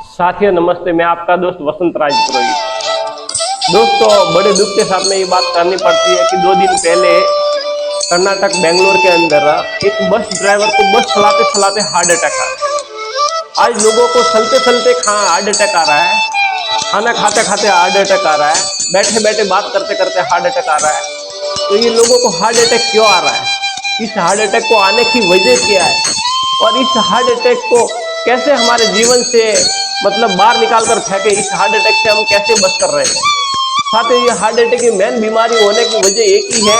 साथियों नमस्ते, मैं आपका दोस्त वसंत राज पुरोहित। दोस्तों, बड़े दुख के साथ में ये बात करनी पड़ती है कि 2 दिन पहले कर्नाटक बेंगलोर के अंदर एक बस ड्राइवर को बस चलाते चलाते हार्ट अटैक आ रहा है। आज लोगों को चलते चलते हार्ट अटैक आ रहा है, खाना खाते खाते हार्ट अटैक आ रहा है, बैठे बैठे बात करते करते हार्ट अटैक आ रहा है। तो ये लोगों को हार्ट अटैक क्यों आ रहा है, इस हार्ट अटैक को आने की वजह क्या है, और इस हार्ट अटैक को कैसे हमारे जीवन से बाहर निकाल कर फेंके, इस हार्ट अटैक से हम कैसे बच कर रहे हैं। साथ ही ये हार्ट अटैक की मेन बीमारी होने की वजह एक ही है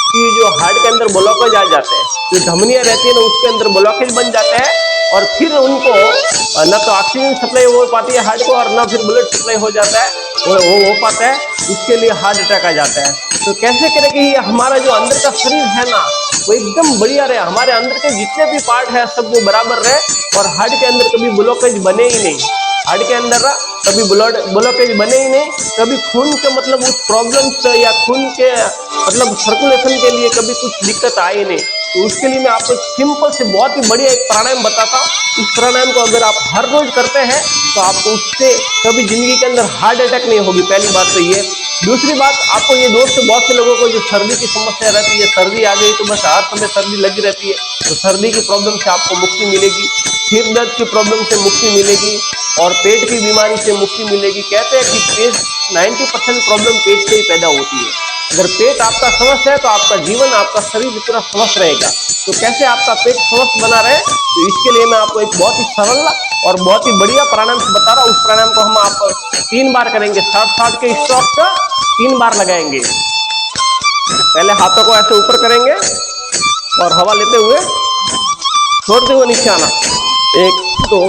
कि जो हार्ट के अंदर ब्लॉकेज आ जाते हैं, जो धमनियां रहती है ना उसके अंदर ब्लॉकेज बन जाते हैं, और फिर उनको न तो ऑक्सीजन सप्लाई हो पाती है हार्ट को, और न फिर ब्लड सप्लाई हो जाता है, वो हो पाता है, इसके लिए हार्ट अटैक आ जाता है। तो कैसे करें कि हमारा जो अंदर का शरीर है ना वो एकदम बढ़िया रहे, हमारे अंदर के जितने भी पार्ट है सब वो बराबर रहे, और हार्ट के अंदर कभी ब्लॉकेज बने ही नहीं, हार्ट के अंदर कभी ब्लॉकेज बने ही नहीं, कभी खून के उस प्रॉब्लम्स या खून के सर्कुलेशन के लिए कभी कुछ दिक्कत आई नहीं। तो उसके लिए मैं आपको सिंपल से बहुत ही बढ़िया एक प्राणायाम बताता हूँ। इस प्राणायाम को अगर आप हर रोज करते हैं तो आपको उससे कभी जिंदगी के अंदर हार्ट अटैक नहीं होगी, पहली बात तो ये। दूसरी बात, आपको ये दोस्त बहुत से लोगों को जो सर्दी की समस्या रहती है, सर्दी आ गई तो बस हर समय सर्दी लगी रहती है, तो सर्दी की प्रॉब्लम से आपको मुक्ति मिलेगी, सिर दर्द की प्रॉब्लम से मुक्ति मिलेगी, और पेट की बीमारी से मुक्ति मिलेगी। कहते हैं कि पेट 90% प्रॉब्लम पेट से ही पैदा होती है। अगर पेट आपका स्वस्थ है तो आपका जीवन, आपका शरीर पूरा स्वस्थ रहेगा। तो कैसे आपका पेट स्वस्थ बना रहे, तो इसके लिए मैं आपको एक बहुत ही सरल और बहुत ही बढ़िया प्राणायाम बता रहा हूँ। उस प्राणायाम को हम आप 3 बार करेंगे, 60-60 के स्ट्रोक से 3 बार लगाएंगे। पहले हाथों को ऐसे ऊपर करेंगे और हवा लेते हुए छोड़ते हुए नीचे आना, 1 2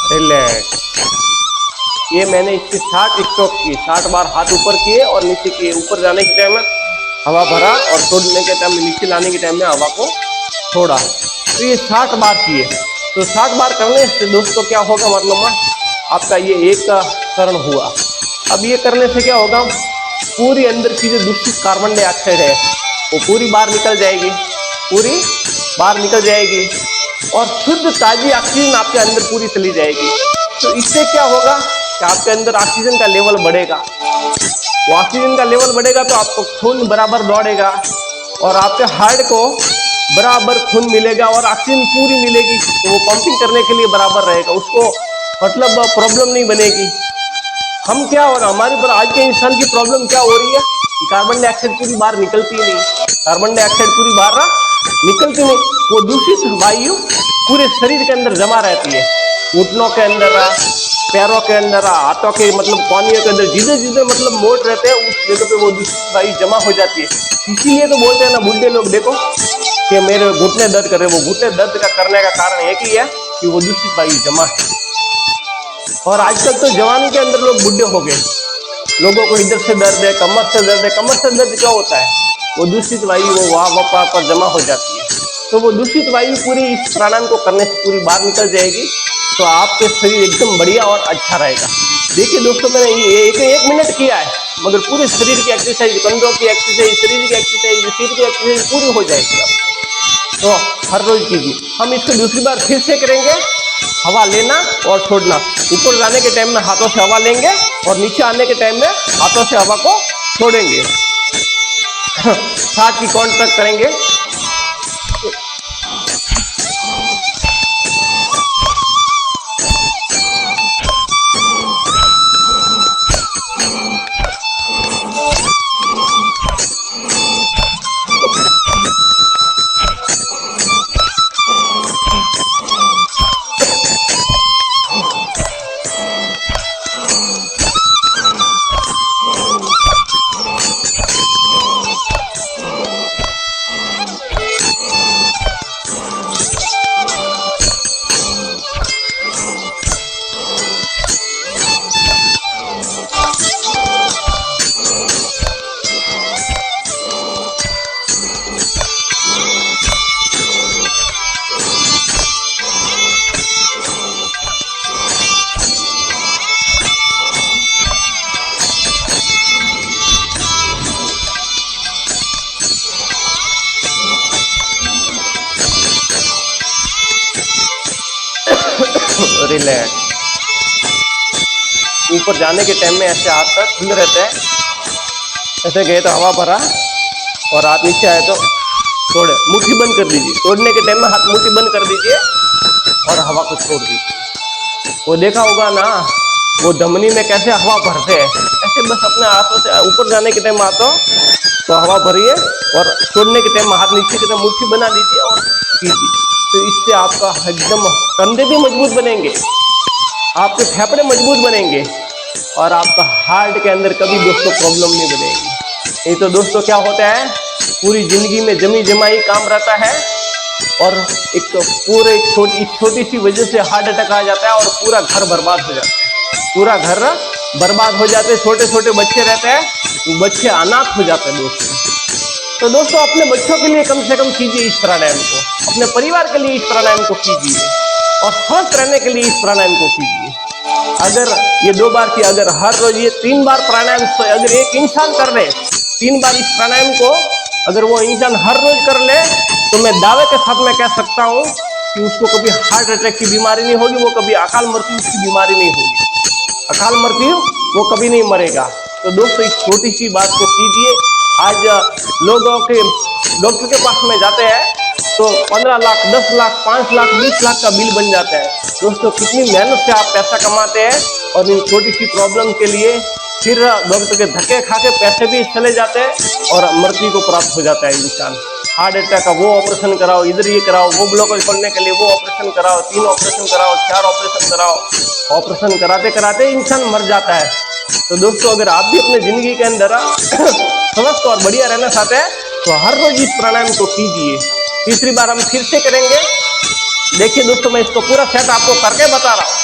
रिलैक्स। ये मैंने इसके 60 स्ट्रोक किए, 60 बार हाथ ऊपर किए और नीचे किए। ऊपर जाने के टाइम में हवा भरा और छोड़ने के टाइम में, नीचे लाने के टाइम में हवा को छोड़ा। तो ये 60 बार किए। तो 60 बार करने से दोस्तों क्या होगा, आपका ये एक चरण हुआ। अब ये करने से क्या होगा, पूरी अंदर की जो दूषित कार्बन डाइऑक्साइड है वो पूरी बाहर निकल जाएगी, पूरी बाहर निकल जाएगी, और शुद्ध ताजी ऑक्सीजन आपके अंदर पूरी चली जाएगी। तो इससे क्या होगा कि आपके अंदर ऑक्सीजन का लेवल बढ़ेगा। वो ऑक्सीजन का लेवल बढ़ेगा तो आपको खून बराबर दौड़ेगा, और आपके हार्ट को बराबर खून मिलेगा और ऑक्सीजन पूरी मिलेगी, तो वो पंपिंग करने के लिए बराबर रहेगा, उसको प्रॉब्लम नहीं बनेगी। हम क्या हो रहा, हमारे पर आज के इंसान की प्रॉब्लम क्या हो रही है, कार्बन डाइऑक्साइड पूरी बाहर निकलती नहीं, कार्बन डाइऑक्साइड पूरी बाहर निकलती नहीं, वो दूषित वायु पूरे शरीर के अंदर जमा रहती है, घुटनों के अंदर, पैरों के अंदर, हाथों के कोहनियों के अंदर, जिधर जिधर मोट रहते हैं उस जगह पे वो दूषित वायु जमा हो जाती है। इसीलिए तो बोलते हैं ना बुढ़े लोग, देखो कि मेरे घुटने दर्द कर रहे, वो घुटने दर्द का करने का कारण एक ही है कि वो दूषित वायु जमा है। और आजकल तो जवानी के अंदर लोग बुढ़े हो गए, लोगों को इधर से दर्द है, कमर से दर्द है। कमर से दर्द क्या होता है, वो दूषित वायु वो वहां पर जमा हो जाती है। तो वो दूषित वायु पूरी इस प्राणायाम को करने से पूरी बाहर निकल जाएगी, तो आपके शरीर एकदम बढ़िया और अच्छा रहेगा। देखिए दोस्तों, मैंने ये 1 मिनट किया है, मगर पूरे शरीर की एक्सरसाइज, कंधों की एक्सरसाइज, शरीर की एक्सरसाइज, सिर की एक्सरसाइज पूरी हो जाएगी आपको। तो हर रोज कीजिए। हम इसको दूसरी बार फिर से करेंगे, हवा लेना और छोड़ना। ऊपर जाने के टाइम में हाथों से हवा लेंगे और नीचे आने के टाइम में हाथों से हवा को छोड़ेंगे। 7 की काउंट तक करेंगे। रिलैक्स। ऊपर जाने के टाइम में ऐसे हाथ तक खुले रहते हैं, ऐसे गए तो हवा भरा और हाथ नीचे आए तो छोड़े, मुट्ठी बंद कर दीजिए। तोड़ने के टाइम में हाथ मुट्ठी बंद कर दीजिए और हवा को छोड़ दीजिए। वो देखा होगा ना, वो धमनी में कैसे हवा भरते हैं, ऐसे बस अपने हाथों से ऊपर जाने के टाइम हाथों तो हवा भरिए और छोड़ने के टाइम हाथ नीचे की तरफ मुट्ठी बना दीजिए और कीजिए। तो इससे आपका एकदम कंधे भी मजबूत बनेंगे, आपके फेफड़े मजबूत बनेंगे और आपका हार्ट के अंदर कभी दोस्तों प्रॉब्लम नहीं बनेगी। नहीं तो दोस्तों क्या होता है, पूरी जिंदगी में जमी जमाई काम रहता है और एक पूरे छोटी सी वजह से हार्ट अटैक आ जाता है और पूरा घर बर्बाद हो जाता है। पूरा घर बर्बाद हो जाते हैं। छोटे छोटे बच्चे रहते हैं, बच्चे अनाथ हो जाते हैं दोस्तों। तो दोस्तों अपने बच्चों के लिए कम से कम कीजिए इस प्राणायाम को, अपने परिवार के लिए इस प्राणायाम को कीजिए और स्वस्थ रहने के लिए इस प्राणायाम को कीजिए। अगर ये 2 बार की, अगर हर रोज ये 3 बार प्राणायाम अगर एक इंसान कर ले, 3 बार इस प्राणायाम को अगर वो इंसान हर रोज कर ले, तो मैं दावे के साथ मैं कह सकता हूँ कि उसको कभी हार्ट अटैक की बीमारी नहीं होगी, वो कभी अकाल मृत्यु की बीमारी नहीं होगी, अकाल मृत्यु वो कभी नहीं मरेगा। तो दोस्तों इस छोटी सी बात को कीजिए। आज लोगों के डॉक्टर के पास में जाते हैं तो 15 लाख, 10 लाख, 5 लाख, 20 लाख का बिल बन जाता है। दोस्तों कितनी मेहनत से आप पैसा कमाते हैं और इन छोटी सी प्रॉब्लम के लिए फिर डॉक्टर के धक्के खा के पैसे भी चले जाते हैं और मृत्यु को प्राप्त हो जाता है इंसान। हार्ट अटैक का वो ऑपरेशन कराओ, इधर ये कराओ, वो ब्लॉकेज खोलने के लिए वो ऑपरेशन कराओ, 3 ऑपरेशन कराओ, 4 ऑपरेशन कराओ। ऑपरेशन कराते कराते इंसान मर जाता है। तो दोस्तों अगर आप भी अपने जिंदगी के अंदर स्वस्थ और बढ़िया रहना चाहते हैं तो हर रोज इस प्राणायाम को कीजिए। तीसरी बार हम फिर से करेंगे। देखिए दोस्तों मैं इसको पूरा सेट आपको करके बता रहा हूँ।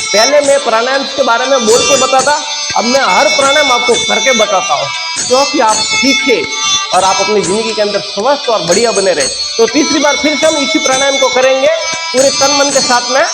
पहले मैं प्राणायाम के बारे में बोल के बताता, अब मैं हर प्राणायाम आपको करके बताता हूँ क्योंकि आप सीखे और आप अपनी जिंदगी के अंदर स्वस्थ और बढ़िया बने रहे। तो तीसरी बार फिर से हम इसी प्राणायाम को करेंगे पूरे तन मन के साथ में।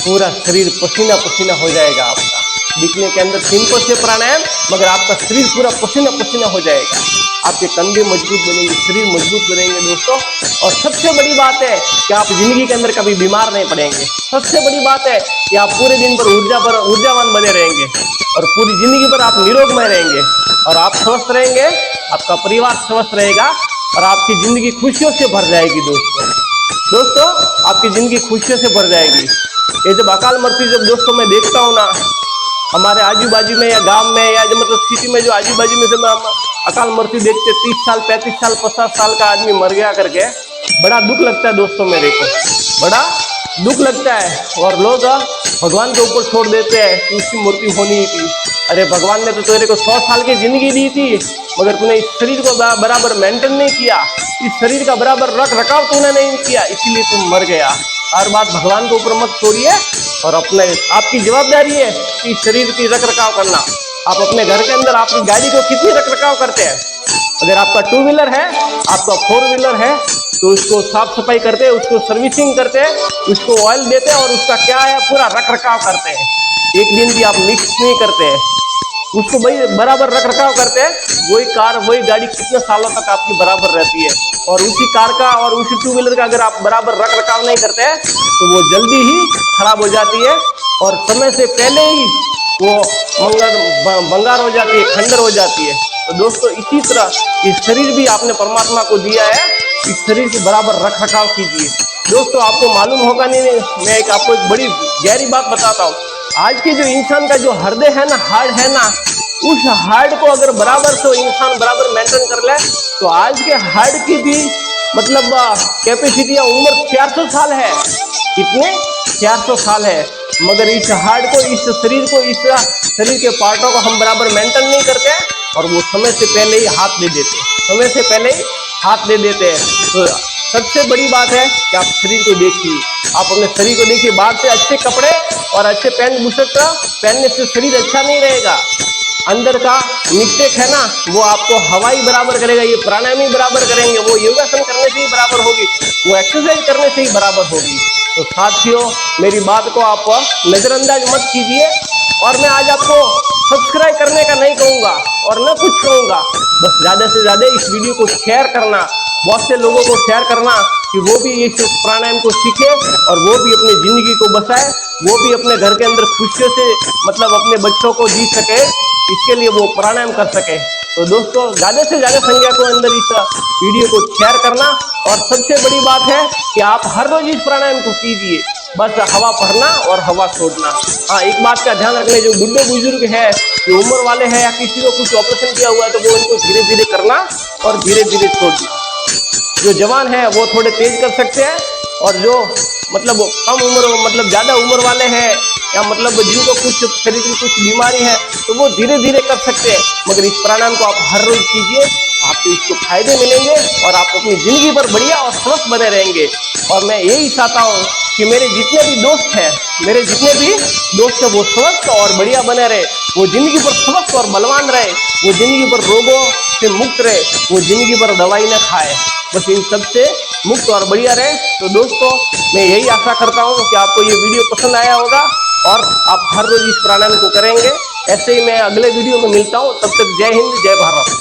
पूरा शरीर पसीना पसीना हो जाएगा आपका। दिखने के अंदर सिंपल से प्राणायाम, मगर आपका शरीर पूरा पसीना पसीना हो जाएगा। आपके कंधे मजबूत बनेंगे, शरीर मजबूत बनेंगे दोस्तों। और सबसे बड़ी बात है कि आप जिंदगी के अंदर कभी बीमार नहीं पड़ेंगे। सबसे बड़ी बात है कि आप पूरे दिन पर ऊर्जावान बने रहेंगे और पूरी जिंदगी पर आप निरोगमय रहेंगे और आप स्वस्थ रहेंगे, आपका परिवार स्वस्थ रहेगा और आपकी जिंदगी खुशियों से भर जाएगी दोस्तों। दोस्तों आपकी जिंदगी खुशियों से भर जाएगी। ये जब अकाल मृत्यु जब दोस्तों मैं देखता हूँ ना, हमारे आजू बाजू में या गांव में या जो मतलब सिटी में जो आजू बाजू में जब हम अकाल मृत्यु देखते 30 साल 35 साल 50 साल का आदमी मर गया करके, बड़ा दुख लगता है दोस्तों मेरे को, बड़ा दुख लगता है। और लोग भगवान के ऊपर छोड़ देते हैं कि उसकी मृत्यु होनी ही थी। अरे भगवान ने तो तेरे को 100 साल की जिंदगी दी थी, मगर तूने इस शरीर को बराबर मेंटेन नहीं किया, इस शरीर का बराबर रख रखाव तूने नहीं किया, इसीलिए तुम मर गया। हर बात भगवान के ऊपर मत छोड़िए और अपने आपकी जवाबदारी है कि शरीर की रख रखाव करना। आप अपने घर के अंदर आपकी गाड़ी को कितनी रख रखाव करते हैं? अगर आपका 2 व्हीलर है, आपका 4 व्हीलर है, तो उसको साफ सफाई करते हैं, उसको सर्विसिंग करते हैं, उसको ऑयल देते हैं और उसका क्या है पूरा रख रखाव करते हैं। एक दिन भी आप मिक्स नहीं करते हैं, उसको भाई बराबर रख रखाव करते हैं। वही कार वही गाड़ी कितने सालों तक आपकी बराबर रहती है। और उसी कार का और उसी 2 व्हीलर का अगर आप बराबर रख रखाव नहीं करते हैं तो वो जल्दी ही खराब हो जाती है और समय से पहले ही वो बंगार हो जाती है, खंडर हो जाती है। तो दोस्तों इसी तरह ये शरीर भी आपने परमात्मा को दिया है, इस शरीर के बराबर रख रखाव कीजिए। दोस्तों आपको मालूम होगा नहीं, मैं आपको एक बड़ी गहरी बात बताता हूँ। आज के जो इंसान का जो हृदय है ना, हार्ट है ना, उस हार्ट को अगर बराबर से इंसान बराबर मेंटेन कर ले तो आज के हार्ट की भी मतलब कैपेसिटी या उम्र 400 साल है। कितने? 400 साल है। मगर इस हार्ट को, इस शरीर को, इस शरीर के पार्टों को हम बराबर मेंटेन नहीं करते और वो समय से पहले ही हाथ दे देते, समय से पहले ही हाथ दे देते हैं। तो सबसे बड़ी बात है कि आप शरीर को देखिए, आप अपने शरीर को देखिए। बाहर से अच्छे कपड़े और अच्छे पैंट बुशर्ट पहनने से शरीर अच्छा नहीं रहेगा। अंदर का मिस्टेक है ना, वो आपको हवा ही बराबर करेगा, ये प्राणायाम ही बराबर करेंगे, वो योगासन करने से ही बराबर होगी, वो एक्सरसाइज करने से ही बराबर होगी। तो साथियों मेरी बात को आप नजरअंदाज मत कीजिए। और मैं आज आपको सब्सक्राइब करने का नहीं कहूँगा और न कुछ कहूँगा, बस ज़्यादा से ज़्यादा इस वीडियो को शेयर करना, बहुत से लोगों को शेयर करना कि वो भी इस प्राणायाम को सीखे और वो भी अपनी जिंदगी को बसाए, वो भी अपने घर के अंदर खुशियों से मतलब अपने बच्चों को जी सके, इसके लिए वो प्राणायाम कर सके। तो दोस्तों ज़्यादा से ज़्यादा संख्या को अंदर इस वीडियो को शेयर करना। और सबसे बड़ी बात है कि आप हर रोज इस प्राणायाम को कीजिए, बस हवा भरना और हवा छोड़ना। हाँ एक बात का ध्यान रखना, जो बुढ़े बुजुर्ग है, जो उम्र वाले हैं या किसी को कुछ ऑपरेशन किया हुआ है तो वो इनको धीरे धीरे करना और धीरे धीरे छोड़ना। जो जवान है वो थोड़े तेज कर सकते हैं और जो मतलब कम उम्र मतलब ज़्यादा उम्र वाले हैं या मतलब जिनको कुछ शरीर की कुछ बीमारी है तो वो धीरे धीरे कर सकते हैं। मगर इस प्राणायाम को आप हर रोज कीजिए, आपको इसको फायदे मिलेंगे और आप अपनी जिंदगी पर बढ़िया और स्वस्थ बने रहेंगे। और मैं यही चाहता हूँ कि मेरे जितने भी दोस्त हैं, वो स्वस्थ और बढ़िया बने रहे, वो जिंदगी पर स्वस्थ और बलवान रहे, वो जिंदगी पर रोगों से मुक्त रहे, वो जिंदगी पर दवाई न खाए, बस इन सब से मुक्त और बढ़िया रहे। तो दोस्तों मैं यही आशा करता हूँ कि आपको ये वीडियो पसंद आया होगा और आप हर रोज इस प्राणायाम को करेंगे। ऐसे ही मैं अगले वीडियो में मिलता हूँ, तब तक जय हिंद जय भारत।